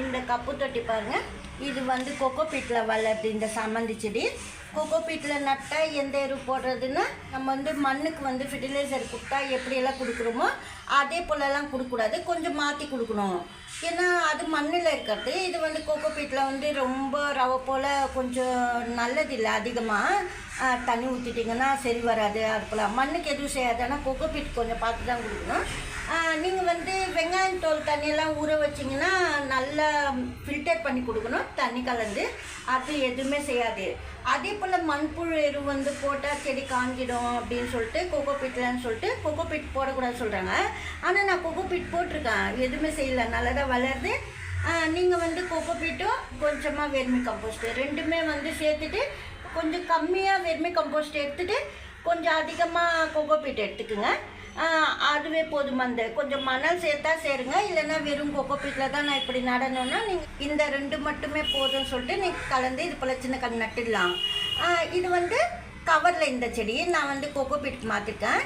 இந்த கப்பு தொட்டி பாருங்க, இது வந்து கொக்கோ பீட்டில் வளருது. இந்த சாமந்தி செடி கொக்கோ பீட்டில் நட்டால் எந்த எரு போடுறதுன்னா, நம்ம வந்து மண்ணுக்கு வந்து ஃபெர்டிலைசர் கொடுத்தா எப்படியெல்லாம் கொடுக்குறோமோ அதே போலலாம் கொடுக்கக்கூடாது, கொஞ்சம் மாற்றி கொடுக்கணும். ஏன்னா அது மண்ணில் இருக்கிறது. இது வந்து கொக்கோ பீட்டில் வந்து ரொம்ப ரவை போல் கொஞ்சம் நல்லதில்லை. அதிகமாக தண்ணி ஊற்றிட்டிங்கன்னா சரி வராது. அது போல் மண்ணுக்கு எதுவும் செய்யாது. ஆனால் கொக்கோ பீட் கொஞ்சம் பார்த்து தான் கொடுக்கணும். நீங்கள் வந்து வெங்காயம் தோல் தண்ணியெல்லாம் ஊற வச்சிங்கன்னா நல்லா ஃபில்டர் பண்ணி கொடுக்கணும், தண்ணி கலந்து. அது எதுவுமே செய்யாது. அதே போல் மண்புழு எரு வந்து போட்டால் செடி காஞ்சிடும் அப்படின்னு சொல்லிட்டு கொக்கோ பீட்லன்னு சொல்லிட்டு கொக்கோ பீட் போடக்கூடாது சொல்கிறாங்க. ஆனால் நான் கொக்கோ பீட் போட்டிருக்கேன், எதுவுமே செய்யலை, நல்லா தான் வளருது. நீங்கள் வந்து கொக்கோ பீட்டும் கொஞ்சமாக வெர்மி கம்போஸ்ட்டு ரெண்டுமே வந்து சேர்த்துட்டு கொஞ்சம் கம்மியாக வெர்மி கம்போஸ்ட் எடுத்துகிட்டு கொஞ்சம் அதிகமாக கொக்கோ பீட் எடுத்துக்குங்க. அதுவே போதுமானது. கொஞ்சம் மணல் சேர்த்தா சேருங்க, இல்லைன்னா வெறும் கொக்கோ பீட்டில் தான் நான் இப்படி நடணுன்னா நீங்கள் இந்த ரெண்டு மட்டுமே போதும்னு சொல்லிட்டு நீங்கள் கலந்து இது போல் சின்ன கண் நட்டுடலாம். இது வந்து கவரில் இந்த செடி நான் வந்து கொக்கோ பீட்டுக்கு மாற்றிருக்கேன்.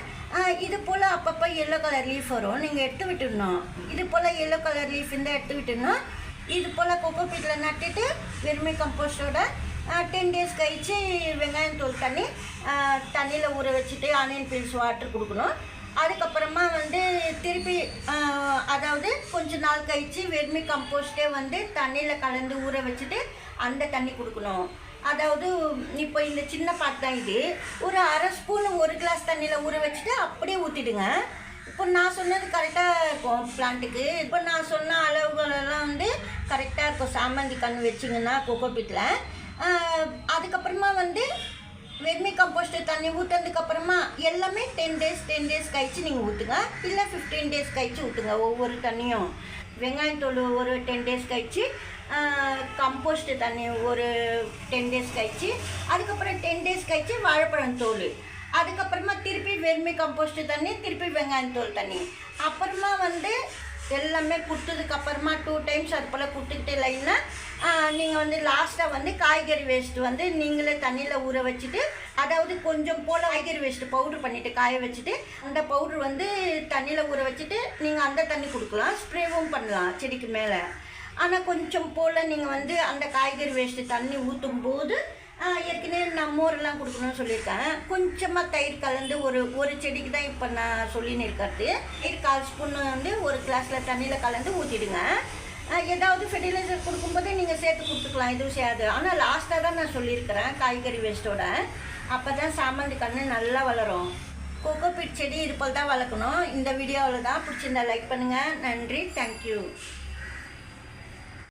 இது போல் அப்பப்போ எல்லோ கலர் லீஃப் வரும், நீங்கள் எடுத்து விட்டுடணும். இது போல் எல்லோ கலர் லீஃப் இருந்தால் எடுத்து விட்டுடணும். இது போல் கொக்கோ பீட்டில் நட்டுட்டு வெறுமை கம்போஸ்டோட 10 டேஸ் கழித்து வெங்காயம் தோல் தண்ணியில் ஊற வச்சுட்டு ஆனியன் பீல்ஸ் வாட்டர் கொடுக்கணும். அதுக்கப்புறமா வந்து திருப்பி அதாவது கொஞ்ச நாள் கழித்து வெர்மி கம்போஸ்ட்டே வந்து தண்ணியில் கலந்து ஊற வச்சுட்டு அந்த தண்ணி கொடுக்கணும். அதாவது இப்போ இந்த சின்ன பாட் தான் இது, ஒரு அரை ஸ்பூன் 1 கிளாஸ் தண்ணியில் ஊற வச்சுட்டு அப்படியே ஊற்றிடுங்க. இப்போ நான் சொன்னது கரெக்டாக இருக்கும் பிளான்ட்டுக்கு. இப்போ நான் சொன்ன அளவுகளெல்லாம் வந்து கரெக்டாக இருக்கும். சாமந்தி கன்று வச்சிங்கன்னா கொக்கோ பீட்டில். அதுக்கப்புறமா வந்து வெர்மி கம்போஸ்ட்டு தண்ணி ஊற்றுறதுக்கப்புறமா எல்லாமே 10 டேஸ் கழிச்சு நீங்கள் ஊற்றுங்க, இல்லை 15 டேஸ் கழிச்சு ஊற்றுங்க. ஒவ்வொரு தண்ணியும் வெங்காயத்தோல் ஒரு 10 டேஸ் கழிச்சு, கம்போஸ்ட்டு தண்ணி ஒரு 10 டேஸ் கழிச்சு, அதுக்கப்புறம் 10 டேஸ் கழிச்சு வாழைப்பழம் தோல், அதுக்கப்புறமா திருப்பி வெர்மி கம்போஸ்ட்டு தண்ணி, திருப்பி வெங்காயத்தோல் தண்ணி. அப்புறமா வந்து எல்லாமே கொடுத்ததுக்கப்புறமா 2 டைம்ஸ் அது போல் கொடுத்துக்கிட்டே லைனாக நீங்கள் வந்து லாஸ்ட்டாக வந்து காய்கறி வேஸ்ட்டு வந்து நீங்களே தண்ணியில் ஊற வச்சுட்டு, அதாவது கொஞ்சம் போல் காய்கறி வேஸ்ட்டு பவுட்ரு பண்ணிவிட்டு காய வச்சுட்டு அந்த பவுட்ரு வந்து தண்ணியில் ஊற வச்சுட்டு நீங்கள் அந்த தண்ணி கொடுக்கலாம், ஸ்ப்ரேவும் பண்ணலாம் செடிக்கு மேலே. ஆனால் கொஞ்சம் போல் நீங்கள் வந்து அந்த காய்கறி வேஸ்ட்டு தண்ணி ஊற்றும் போது ஏற்கனவே நான் மோரெல்லாம் கொடுக்கணும்னு சொல்லியிருக்கேன். கொஞ்சமாக தயிர் கலந்து ஒரு செடிக்கு தான் இப்போ நான் சொல்லின்னு இருக்கிறது. தயிர் 1/4 ஸ்பூன் வந்து ஒரு கிளாஸில் தண்ணியில் கலந்து ஊற்றிடுங்க. ஏதாவது ஃபெர்டிலைசர் கொடுக்கும்போதே நீங்கள் சேர்த்து கொடுத்துக்கலாம், எதுவும் செய்யாது. ஆனால் லாஸ்ட்டாக தான் நான் சொல்லியிருக்கிறேன் காய்கறி வேஸ்ட்டோட. அப்போ தான் சாமந்தி கன்று நல்லா வளரும். கொக்கோ பீட் செடி இது போல் தான் வளர்க்கணும். இந்த வீடியோவில் தான் பிடிச்சிருந்தா லைக் பண்ணுங்கள். நன்றி, தேங்க்யூ.